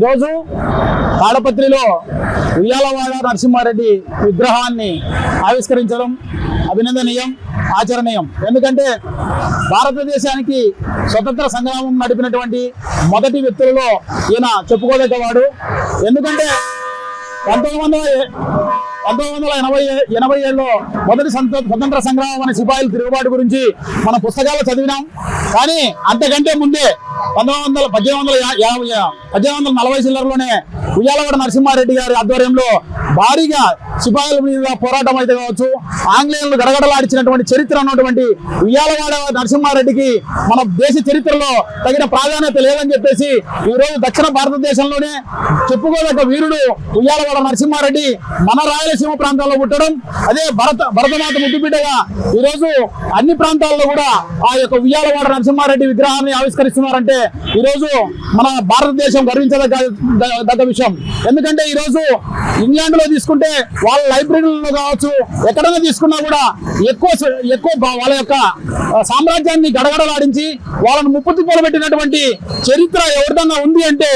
ఈరోజు తాడపత్రిలో ఉయ్యాలవాడ నరసింహారెడ్డి విగ్రహాన్ని ఆవిష్కరించడం అభినందనీయం, ఆచరణీయం. ఎందుకంటే భారతదేశానికి స్వతంత్ర సంగ్రామం నడిపినటువంటి మొదటి వ్యక్తులలో ఈయన చెప్పుకోదగ్గవాడు. ఎందుకంటే 1987లో మొదటి స్వతంత్ర సంగ్రామం అనే సిపాయిల తిరుగుబాటు గురించి మన పుస్తకాల్లో చదివినాం. కానీ అంతకంటే ముందే 1840 చిల్లరలోనే ఉయ్యాలవాడ నరసింహారెడ్డి గారి ఆధ్వర్యంలో భారీగా సిపాయిల మీద పోరాటం అయితే కావచ్చు, ఆంగ్లేయులను గడగడలాడించినటువంటి చరిత్ర ఉన్నటువంటి ఉయ్యాలవాడ నరసింహారెడ్డికి మన దేశ చరిత్రలో తగిన ప్రాధాన్యత లేదని చెప్పేసి ఈరోజు దక్షిణ భారతదేశంలోనే చెప్పుకోదగ్గ వీరుడు ఉయ్యాలవాడ నరసింహారెడ్డి మన రాయలసీమ ప్రాంతాల్లో పుట్టడం, అదే భరతమాత ముద్దుబిడ్డగా ఈరోజు అన్ని ప్రాంతాల్లో కూడా ఆ యొక్క ఉయ్యాలవాడ నరసింహారెడ్డి విగ్రహాన్ని ఆవిష్కరిస్తున్నారంటే ఈరోజు మన భారతదేశం గర్వించదగ్గ విషయం. ఎందుకంటే ఈరోజు ఇంగ్లాండ్ లో తీసుకుంటే వాళ్ళ లైబ్రరీలో కావచ్చు, ఎక్కడైనా తీసుకున్నా కూడా ఎక్కువ వాళ్ళ యొక్క సామ్రాజ్యాన్ని గడగడలాడించి వాళ్ళను ముప్పుతిప్పలు పెట్టినటువంటి చరిత్ర ఎవరిదన్నా ఉంది అంటే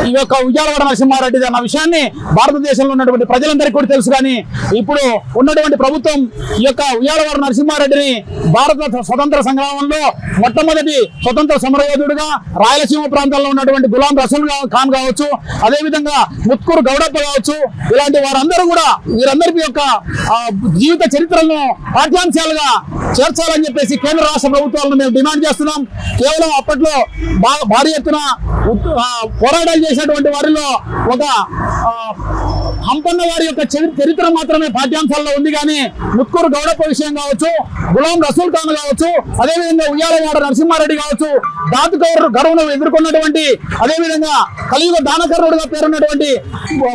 ఈ యొక్క ఉయ్యాలవాడ నరసింహారెడ్డి అన్న విషయాన్ని భారతదేశంలో ఉన్నటువంటి ప్రజలందరికీ కూడా తెలుసు. కానీ ఇప్పుడు ఉన్నటువంటి ప్రభుత్వం ఈ యొక్క ఉయ్యాలవాడ నరసింహారెడ్డిని భారత స్వతంత్ర సంగ్రామంలో మొట్టమొదటి స్వతంత్ర సమరయోధుడుగా రాయలసీమ ప్రాంతాల్లో ఉన్నటువంటి గులాం రసూల్ ఖాన్ కావచ్చు, అదేవిధంగా ముత్కూరు గౌడప్ప కావచ్చు, ఇలాంటి వారందరూ కూడా వీరందరి యొక్క జీవిత చరిత్రలను పాఠ్యాంశాలుగా చేర్చాలని చెప్పేసి కేంద్ర రాష్ట్ర ప్రభుత్వాలను మేము డిమాండ్ చేస్తున్నాం. కేవలం అప్పట్లో భారీ ఎత్తున పోరాటాలు చేసినటువంటి వారిలో ఒక హంపన్న వారి యొక్క చరిత్ర మాత్రమే పాఠ్యాంశాల్లో ఉంది. కానీ ముత్కూరు గౌడప్ప విషయం కావచ్చు, గులాం రసూల్ ఖాన్ కావచ్చు, అదేవిధంగా ఉయ్యాలవాడ నరసింహారెడ్డి కావచ్చు, దాతు గర్వను ఎదుర్కొన్నటువంటి, అదేవిధంగా కలియుగ దానకర్ణుడిగా పేరున్నటువంటి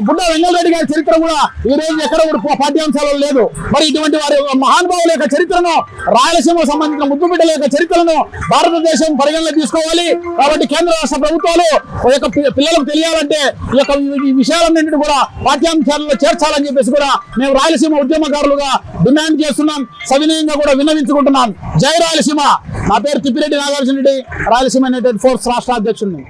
బుడ్డ వెంగళరెడ్డి గారి చరిత్ర కూడా ఈ రోజు ఎక్కడ కూడా పాఠ్యాంశాలలో లేదు. మరి ఇటువంటి వారి మహానుభావుల యొక్క చరిత్రను, రాయలసీమకు సంబంధించిన ముద్దుబిడ్డల యొక్క చరిత్రను భారతదేశం పరిగణలోకి తీసుకోవాలి. కాబట్టి కేంద్ర రాష్ట్ర ప్రభుత్వాలు యొక్క పిల్లలకు తెలియాలంటే ఈ యొక్క విషయాలన్నింటినీ కూడా పాఠ్యాంశాలలో చేర్చాలని చెప్పేసి కూడా మేము రాయలసీమ ఉద్యమకారులుగా డిమాండ్ చేస్తున్నాం, సవినయంగా కూడా విన్నవించుకుంటున్నాం. జై రాయలసీమ. నా పేరు తిప్పిరెడ్డి నాగార్జున రెడ్డి, రాయలసీమ యునైటెడ్ ఫోర్స్ రాష్ట్ర అధ్యక్షుడిని.